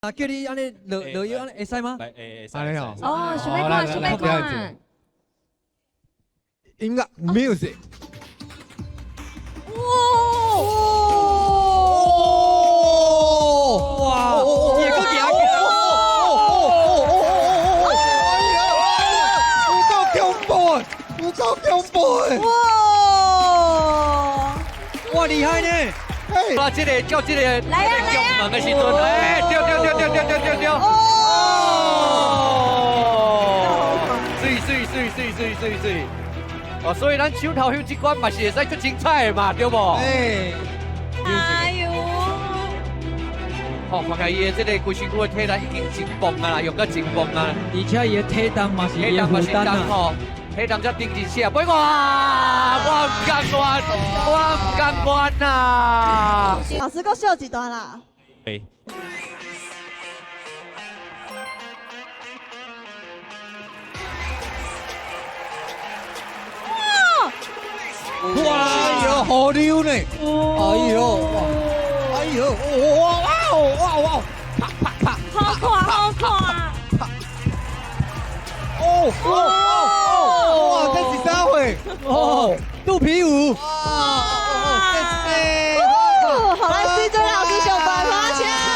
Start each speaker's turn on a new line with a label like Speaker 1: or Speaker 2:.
Speaker 1: 啊，叫你安尼落雨安尼会使吗？
Speaker 2: 会
Speaker 3: 安尼哦。
Speaker 4: 哦，想要看，想要看。
Speaker 3: 音乐 music。
Speaker 1: 哇！也个牙
Speaker 3: 有够恐怖！
Speaker 1: 哇，厉害呢！
Speaker 2: 哇，这个叫这个
Speaker 4: 来呀来呀！
Speaker 2: 门的时阵，哎，丢！水！哦，所以咱手头有这关嘛是会使足精彩的嘛，对不？
Speaker 4: 哎呦！
Speaker 2: 哦，看起伊的这个规身躯的体力已经真棒啊啦，用到真棒啊！
Speaker 1: 而且伊的体重嘛是
Speaker 2: 体重嘛是重吼，体重才顶一下，不哇！我唔甘愿呐！
Speaker 5: 老师够秀几段啦？
Speaker 2: 哎。
Speaker 1: 哇！哎呦，好溜呢！哎呦，哇！
Speaker 4: 啪！好快！
Speaker 3: 哇！这是啥会？
Speaker 1: 肚皮舞！
Speaker 3: 哇！